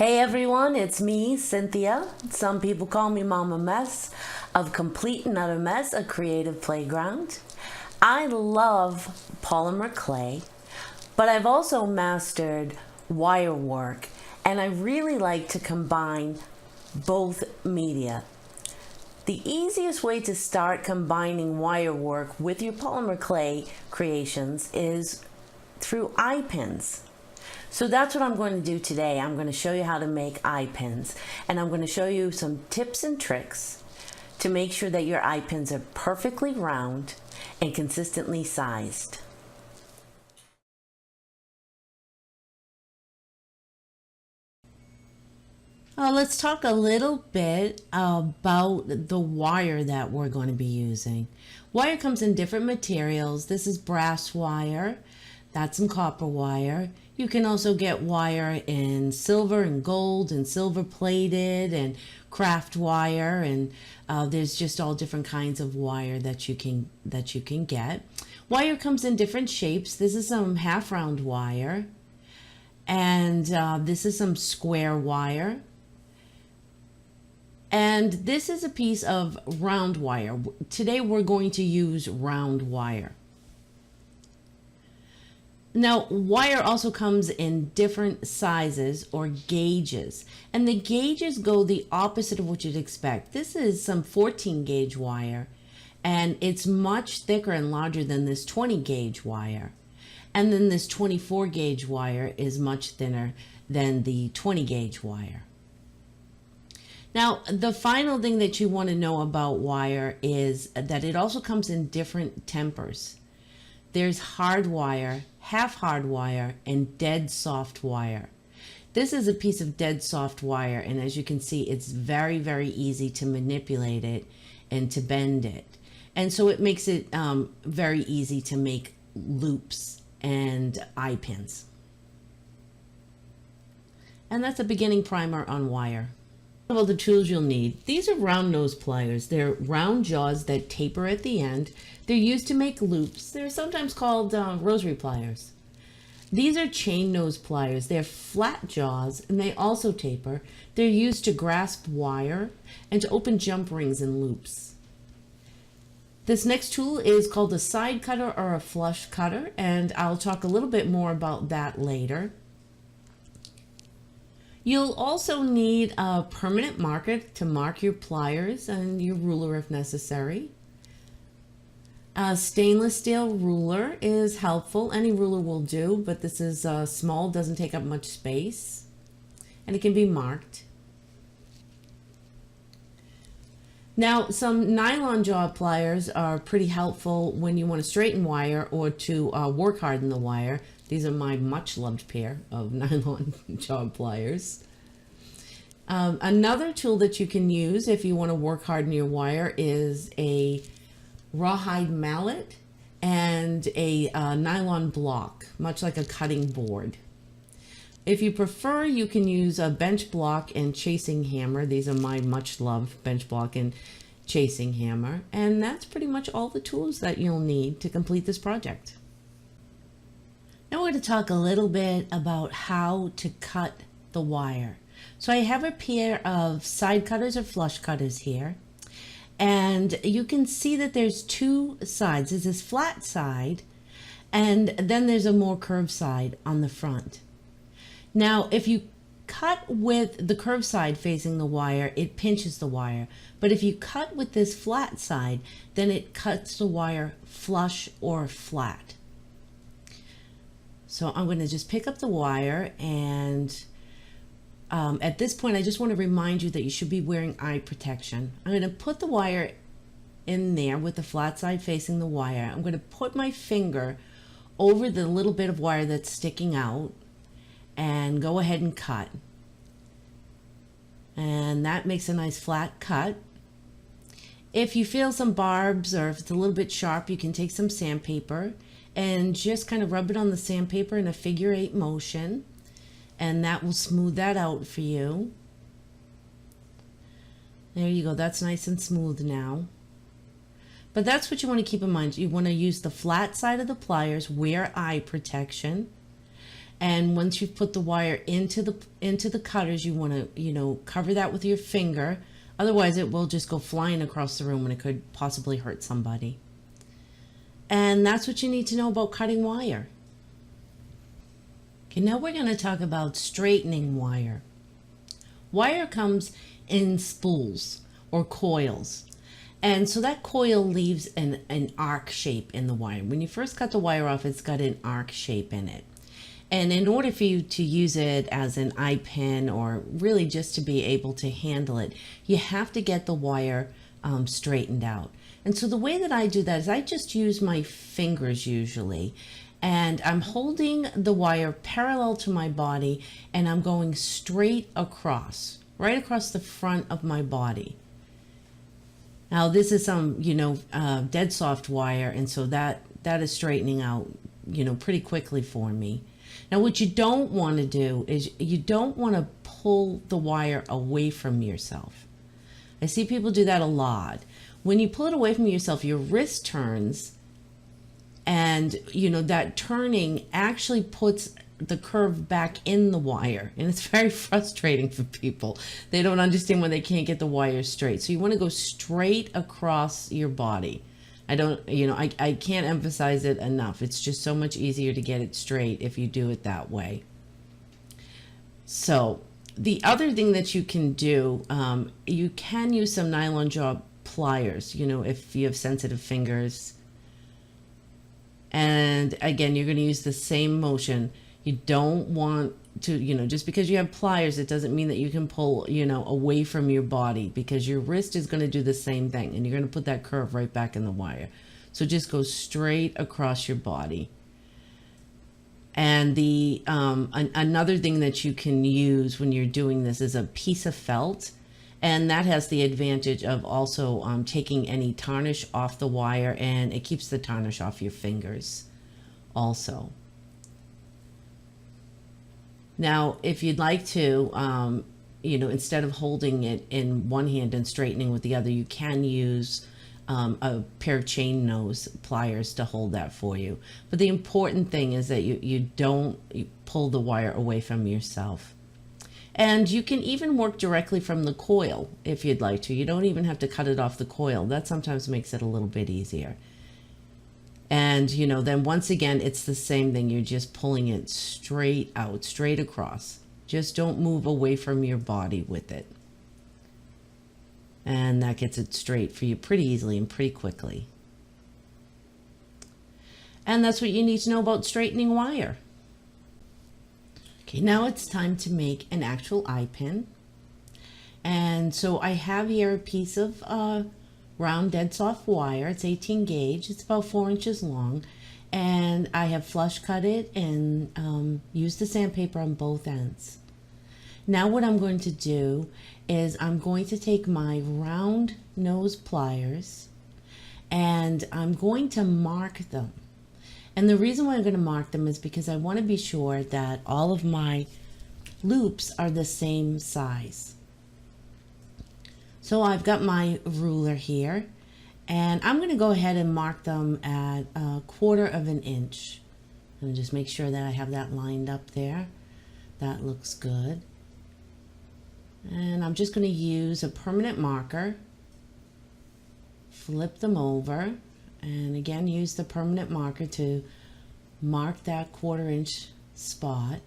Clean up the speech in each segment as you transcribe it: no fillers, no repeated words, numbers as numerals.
Hey everyone, it's me, Cynthia. Some people call me Mama Mess of Complete and Utter Mess, a creative playground. I love polymer clay, but I've also mastered wire work, and I really like to combine both media. The easiest way to start combining wire work with your polymer clay creations is through eye pins. So that's what I'm going to do today. I'm going to show you how to make eye pins, and I'm going to show you some tips and tricks to make sure that your eye pins are perfectly round and consistently sized. Let's talk a little bit about the wire that we're going to be using. Wire comes in different materials. This is brass wire. That's some copper wire. You can also get wire in silver and gold and silver plated and craft wire, and there's just all different kinds of wire that you can get. Wire comes in different shapes. This is some half round wire, and this is some square wire. And this is a piece of round wire. Today we're going to use round wire. Now, wire also comes in different sizes or gauges, and the gauges go the opposite of what you'd expect. This is some 14 gauge wire, and it's much thicker and larger than this 20 gauge wire. And then this 24 gauge wire is much thinner than the 20 gauge wire. Now, the final thing that you want to know about wire is that it also comes in different tempers. There's hard wire, half hard wire, and dead soft wire. This is a piece of dead soft wire, and as you can see, it's very, very easy to manipulate it and to bend it. And so it makes it very easy to make loops and eye pins. And that's a beginning primer on wire. Well, the tools you'll need. These are round nose pliers. They're round jaws that taper at the end. They're used to make loops. They're sometimes called rosary pliers. These are chain nose pliers. They're flat jaws and they also taper. They're used to grasp wire and to open jump rings and loops. This next tool is called a side cutter or a flush cutter, and I'll talk a little bit more about that later. You'll also need a permanent marker to mark your pliers and your ruler if necessary. A stainless steel ruler is helpful. Any ruler will do, but this is small, doesn't take up much space, and it can be marked. Now, some nylon jaw pliers are pretty helpful when you want to straighten wire or to work harden the wire. These are my much loved pair of nylon jaw pliers. Another tool that you can use if you want to work harden your wire is a rawhide mallet and a nylon block, much like a cutting board. If you prefer, you can use a bench block and chasing hammer. These are my much loved bench block and chasing hammer. And that's pretty much all the tools that you'll need to complete this project. Now we're going to talk a little bit about how to cut the wire. So I have a pair of side cutters or flush cutters here. And you can see that there's two sides. There's this flat side, and then there's a more curved side on the front. Now, if you cut with the curved side facing the wire, it pinches the wire. But if you cut with this flat side, then it cuts the wire flush or flat. So I'm going to just pick up the wire, and at this point, I just want to remind you that you should be wearing eye protection. I'm going to put the wire in there with the flat side facing the wire. I'm going to put my finger over the little bit of wire that's sticking out and go ahead and cut. And that makes a nice flat cut. If you feel some barbs or if it's a little bit sharp, you can take some sandpaper and just kind of rub it on the sandpaper in a figure-8 motion. And that will smooth that out for you. There you go, that's nice and smooth now. But that's what you want to keep in mind. You want to use the flat side of the pliers, wear eye protection, And once you've put the wire into the cutters, you want to, cover that with your finger. Otherwise, it will just go flying across the room and it could possibly hurt somebody. And that's what you need to know about cutting wire. Okay, now we're going to talk about straightening wire. Wire comes in spools or coils. And so that coil leaves an arc shape in the wire. When you first cut the wire off, it's got an arc shape in it. And in order for you to use it as an eye pin, or really just to be able to handle it, you have to get the wire straightened out. And so the way that I do that is I just use my fingers usually, and I'm holding the wire parallel to my body, and I'm going straight across, right across the front of my body. Now this is some, dead soft wire, and so that is straightening out, pretty quickly for me. Now what you don't want to do is you don't want to pull the wire away from yourself. I see people do that a lot. When you pull it away from yourself, your wrist turns, and that turning actually puts the curve back in the wire, and it's very frustrating for people. They don't understand when they can't get the wire straight. So you want to go straight across your body. I can't emphasize it enough. It's just so much easier to get it straight if you do it that way. So the other thing that you can do, you can use some nylon jaw pliers, if you have sensitive fingers. And again, you're going to use the same motion. You don't want to, just because you have pliers, it doesn't mean that you can pull, away from your body, because your wrist is going to do the same thing, and you're going to put that curve right back in the wire. So just go straight across your body. And another thing that you can use when you're doing this is a piece of felt. And that has the advantage of also taking any tarnish off the wire, and it keeps the tarnish off your fingers also. Now, if you'd like to, instead of holding it in one hand and straightening with the other, you can use a pair of chain nose pliers to hold that for you. But the important thing is that you don't pull the wire away from yourself. And you can even work directly from the coil if you'd like to. You don't even have to cut it off the coil. That sometimes makes it a little bit easier. And, then once again, it's the same thing. You're just pulling it straight out, straight across. Just don't move away from your body with it. And that gets it straight for you pretty easily and pretty quickly. And that's what you need to know about straightening wire. Okay, now it's time to make an actual eye pin. And so I have here a piece of round dead soft wire. It's 18 gauge. It's about 4 inches long, and I have flush cut it and used the sandpaper on both ends. Now what I'm going to do is I'm going to take my round nose pliers and I'm going to mark them. And the reason why I'm going to mark them is because I want to be sure that all of my loops are the same size. So I've got my ruler here, and I'm going to go ahead and mark them at 1/4 of an inch. And just make sure that I have that lined up there. That looks good. And I'm just going to use a permanent marker, flip them over, and again use the permanent marker to mark that 1/4 inch spot.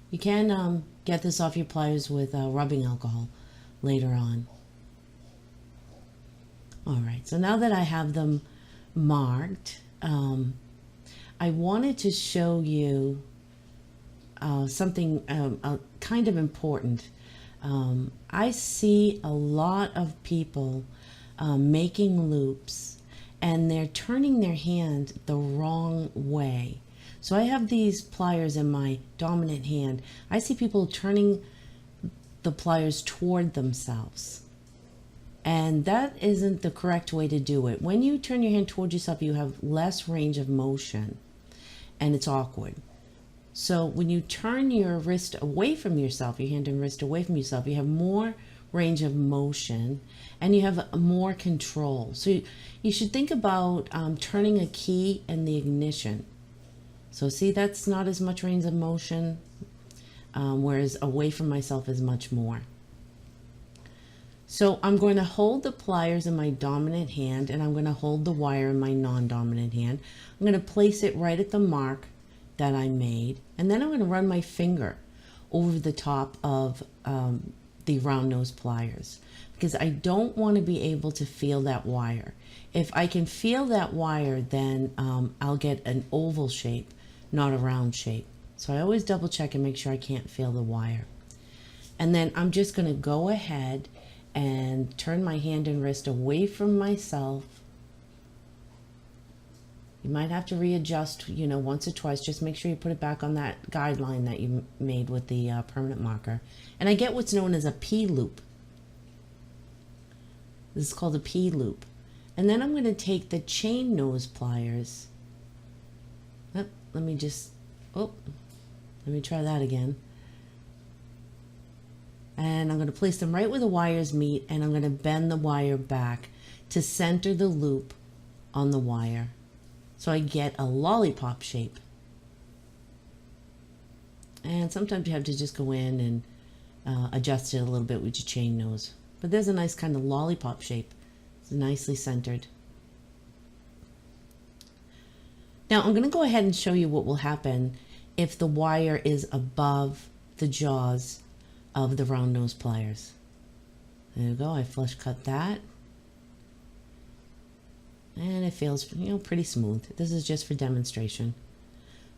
You can get this off your pliers with rubbing alcohol later on. All right, so now that I have them marked, I wanted to show you something kind of important. I see a lot of people making loops, and they're turning their hand the wrong way. So I have these pliers in my dominant hand. I see people turning the pliers toward themselves, and that isn't the correct way to do it. When you turn your hand toward yourself, you have less range of motion, and it's awkward. So when you turn your wrist away from yourself, your hand and wrist away from yourself, you have more range of motion and you have more control. So you should think about turning a key in the ignition. So see, that's not as much range of motion, whereas away from myself is much more. So I'm going to hold the pliers in my dominant hand, and I'm going to hold the wire in my non-dominant hand. I'm going to place it right at the mark that I made, and then I'm going to run my finger over the top of the round nose pliers, because I don't want to be able to feel that wire. If I can feel that wire, then I'll get an oval shape, not a round shape. So I always double check and make sure I can't feel the wire. And then I'm just going to go ahead and turn my hand and wrist away from myself. You might have to readjust, you know, once or twice. Just make sure you put it back on that guideline that you made with the permanent marker. And I get what's known as a P loop. This is called a P loop. And then I'm going to take the chain nose pliers. Oh, let me try that again. And I'm going to place them right where the wires meet, and I'm going to bend the wire back to center the loop on the wire, so I get a lollipop shape. And sometimes you have to just go in and adjust it a little bit with your chain nose. But there's a nice kind of lollipop shape. It's nicely centered. Now I'm going to go ahead and show you what will happen if the wire is above the jaws of the round nose pliers. There you go, I flush cut that. And it feels, you know, pretty smooth. This is just for demonstration.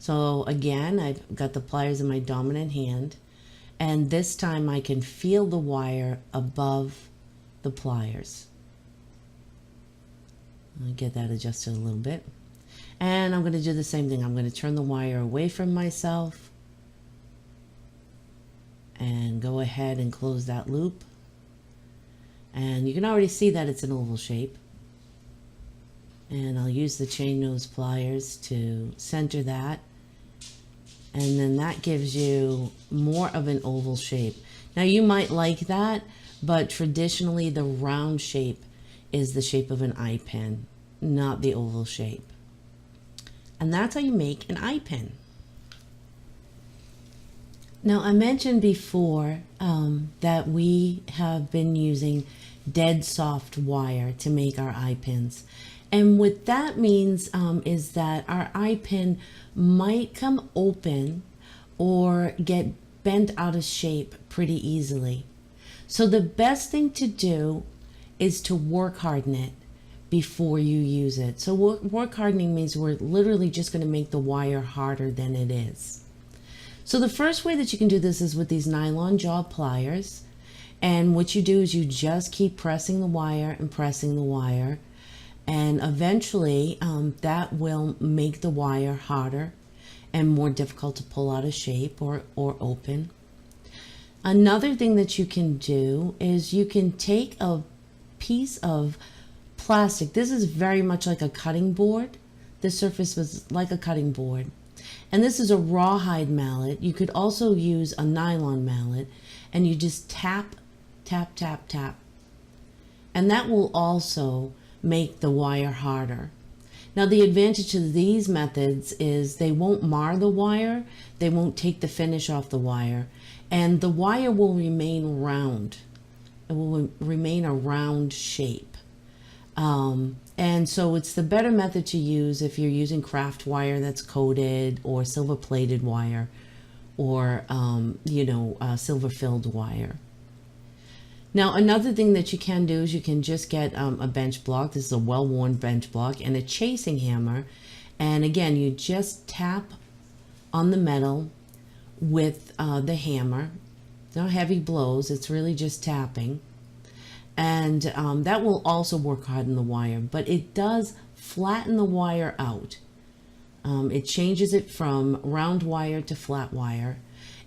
So again, I've got the pliers in my dominant hand, and this time I can feel the wire above the pliers. I'll get that adjusted a little bit. And I'm going to do the same thing. I'm going to turn the wire away from myself and go ahead and close that loop. And you can already see that it's an oval shape. And I'll use the chain nose pliers to center that. And then that gives you more of an oval shape. Now you might like that, but traditionally the round shape is the shape of an eye pin, not the oval shape. And that's how you make an eye pin. Now I mentioned before that we have been using dead soft wire to make our eye pins. And what that means is that our eye pin might come open or get bent out of shape pretty easily. So the best thing to do is to work harden it before you use it. So work hardening means we're literally just going to make the wire harder than it is. So the first way that you can do this is with these nylon jaw pliers. And what you do is you just keep pressing the wire and pressing the wire. And eventually that will make the wire harder and more difficult to pull out of shape or open. Another thing that you can do is you can take a piece of plastic. This is very much like a cutting board. This surface was like a cutting board. And this is a rawhide mallet. You could also use a nylon mallet, and you just tap, tap, tap, tap. And that will also make the wire harder. Now the advantage of these methods is they won't mar the wire, they won't take the finish off the wire, and the wire will remain round. It will remain a round shape. And so it's the better method to use if you're using craft wire that's coated, or silver plated wire, or silver filled wire. Now another thing that you can do is you can just get a bench block. This is a well-worn bench block, and a chasing hammer. And again, you just tap on the metal with the hammer. No heavy blows, it's really just tapping. And that will also work harden the wire, but it does flatten the wire out. It changes it from round wire to flat wire.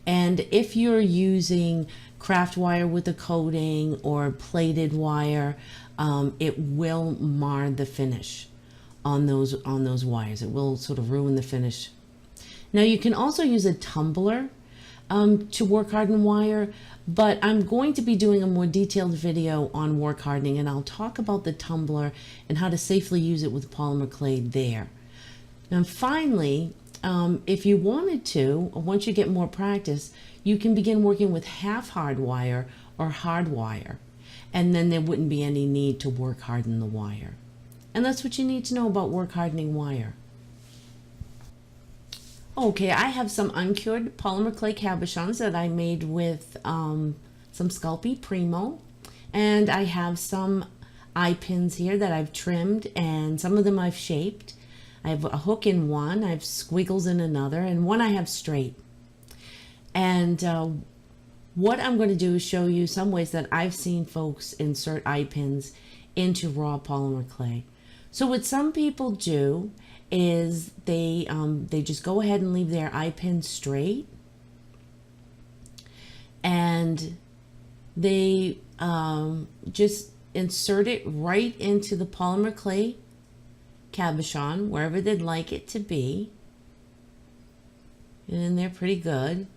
And if you're using craft wire with a coating or plated wire, it will mar the finish on those wires. It will sort of ruin the finish. Now you can also use a tumbler to work harden wire, but I'm going to be doing a more detailed video on work hardening, and I'll talk about the tumbler and how to safely use it with polymer clay there. Now finally, If you wanted to, once you get more practice, you can begin working with half hard wire or hard wire, and then there wouldn't be any need to work harden the wire. And that's what you need to know about work hardening wire. Okay, I have some uncured polymer clay cabochons that I made with some Sculpey Primo, and I have some eye pins here that I've trimmed, and some of them I've shaped. I have a hook in one, I have squiggles in another, and one I have straight. And what I'm going to do is show you some ways that I've seen folks insert eye pins into raw polymer clay. So what some people do is they just go ahead and leave their eye pin straight, and they just insert it right into the polymer clay cabochon wherever they'd like it to be, and they're pretty good.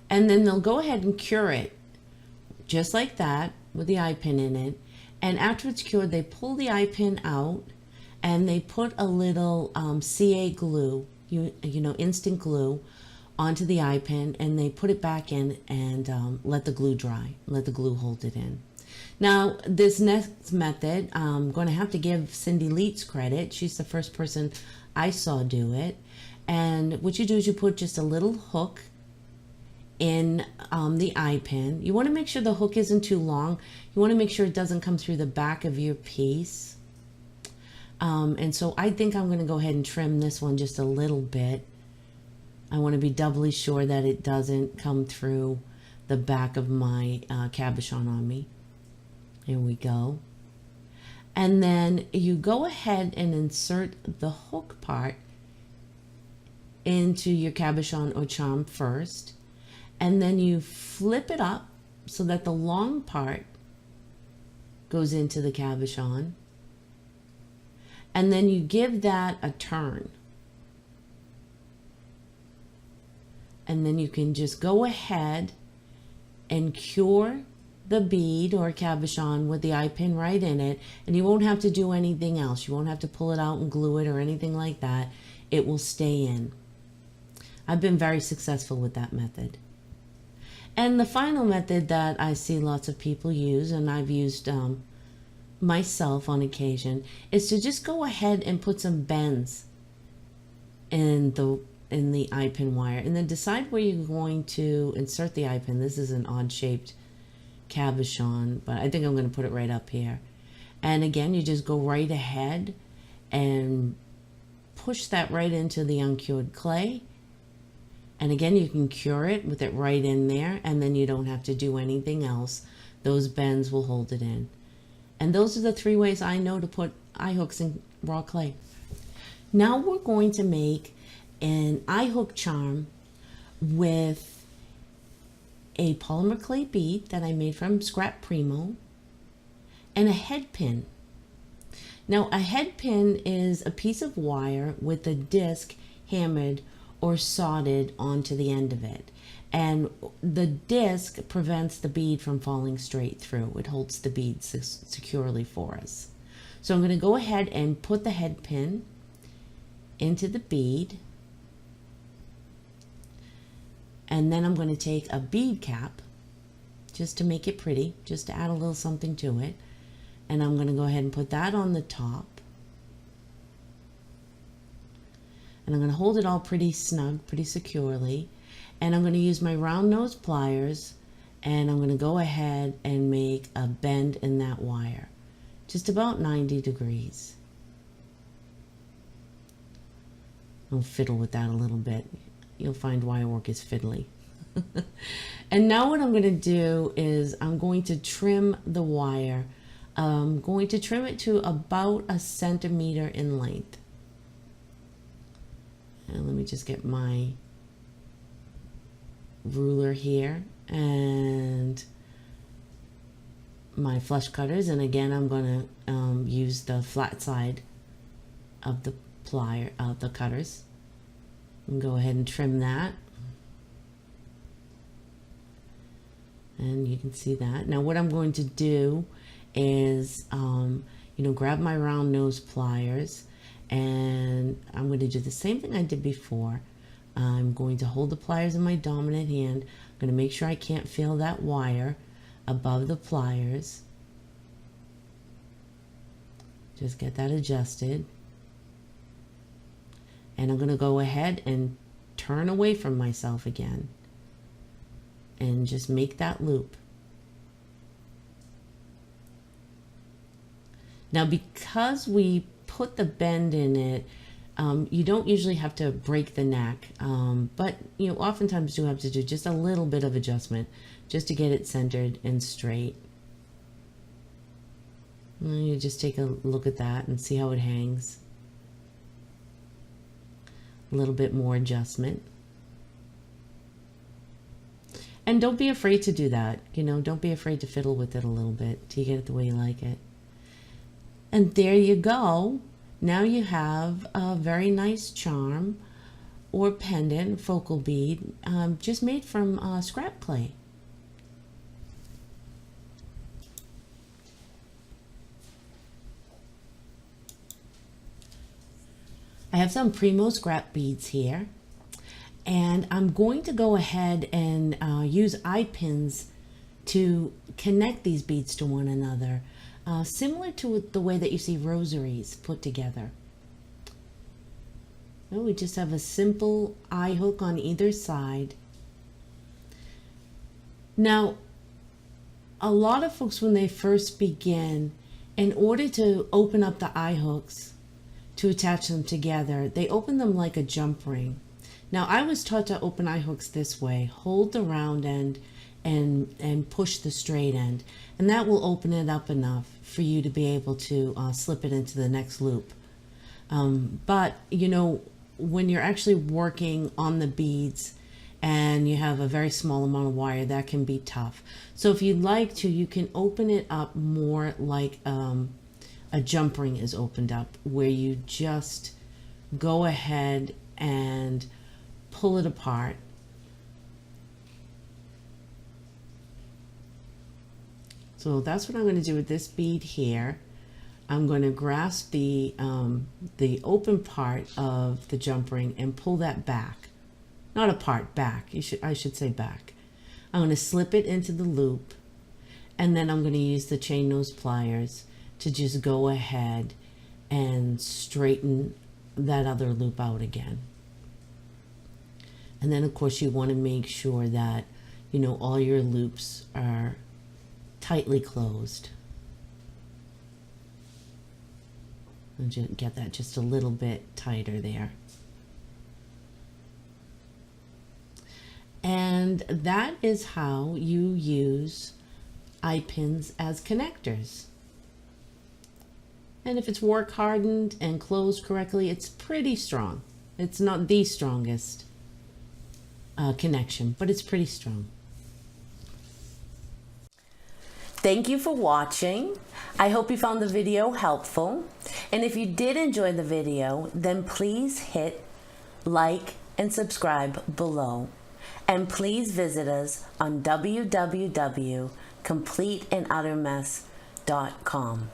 And then they'll go ahead and cure it just like that with the eye pin in it. And after it's cured, they pull the eye pin out and they put a little CA glue, you know, instant glue, onto the eye pin, and they put it back in and let the glue dry, let the glue hold it in. Now, this next method, I'm going to have to give Cindy Leitz credit. She's the first person I saw do it. And what you do is you put just a little hook in the eye pin. You want to make sure the hook isn't too long. You want to make sure it doesn't come through the back of your piece. And so I think I'm going to go ahead and trim this one just a little bit. I want to be doubly sure that it doesn't come through the back of my cabochon on me. Here we go. And then you go ahead and insert the hook part into your cabochon or charm first. And then you flip it up so that the long part goes into the cabochon. And then you give that a turn. And then you can just go ahead and cure the bead or cabochon with the eye pin right in it. And you won't have to do anything else. You won't have to pull it out and glue it or anything like that. It will stay in. I've been very successful with that method. And the final method that I see lots of people use, and I've used myself on occasion, is to just go ahead and put some bends in the eye pin wire, and then decide where you're going to insert the eye pin. This is an odd shaped cabochon, but I think I'm going to put it right up here. And again, you just go right ahead and push that right into the uncured clay. And again, you can cure it with it right in there, and then you don't have to do anything else. Those bends will hold it in. And those are the 3 ways I know to put eye hooks in raw clay. Now we're going to make an eye hook charm with a polymer clay bead that I made from Scrap Primo and a head pin. Now, a head pin is a piece of wire with a disc hammered or sodded onto the end of it. And the disc prevents the bead from falling straight through. It holds the bead securely for us. So I'm going to go ahead and put the head pin into the bead. And then I'm going to take a bead cap just to make it pretty, just to add a little something to it. And I'm going to go ahead and put that on the top. And I'm going to hold it all pretty snug, pretty securely. And I'm going to use my round nose pliers, and I'm going to go ahead and make a bend in that wire, just about 90 degrees. I'll fiddle with that a little bit. You'll find wire work is fiddly. And now what I'm going to do is I'm going to trim the wire. I'm going to trim it to about 1 centimeter in length. And let me just get my ruler here and my flush cutters. And again, I'm going to use the flat side of the the cutters. And go ahead and trim that. And you can see that. Now what I'm going to do is, grab my round nose pliers, And I'm going to do the same thing I did before. I'm going to hold the pliers in my dominant hand. I'm going to make sure I can't feel that wire above the pliers. Just get that adjusted. And I'm going to go ahead and turn away from myself again and just make that loop. Now, because we put the bend in it, you don't usually have to break the neck, but you know, oftentimes you have to do just a little bit of adjustment just to get it centered and straight. And you just take a look at that and see how it hangs. A little bit more adjustment. And don't be afraid to do that. You know, don't be afraid to fiddle with it a little bit till you get it the way you like it. And there you go. Now you have a very nice charm or pendant, focal bead, just made from scrap clay. I have some Primo scrap beads here, and I'm going to go ahead and use eye pins to connect these beads to one another, similar to the way that you see rosaries put together. Well, we just have a simple eye hook on either side. Now, a lot of folks, when they first begin, in order to open up the eye hooks to attach them together, they open them like a jump ring. Now, I was taught to open eye hooks this way: hold the round end and push the straight end, and that will open it up enough for you to be able to slip it into the next loop. But you know, when you're actually working on the beads and you have a very small amount of wire, that can be tough. So if you'd like to, you can open it up more like a jump ring is opened up, where you just go ahead and pull it apart. So that's what I'm going to do with this bead here. I'm going to grasp the open part of the jump ring and pull that back. Not apart, back. I should say back. I'm going to slip it into the loop, and then I'm going to use the chain nose pliers to just go ahead and straighten that other loop out again. And then of course you want to make sure that, you know, all your loops are tightly closed. And just get that just a little bit tighter there. And that is how you use eye pins as connectors. And if it's work hardened and closed correctly, it's pretty strong. It's not the strongest connection, but it's pretty strong. Thank you for watching. I hope you found the video helpful. And if you did enjoy the video, then please hit like and subscribe below. And please visit us on www.completeanduttermess.com.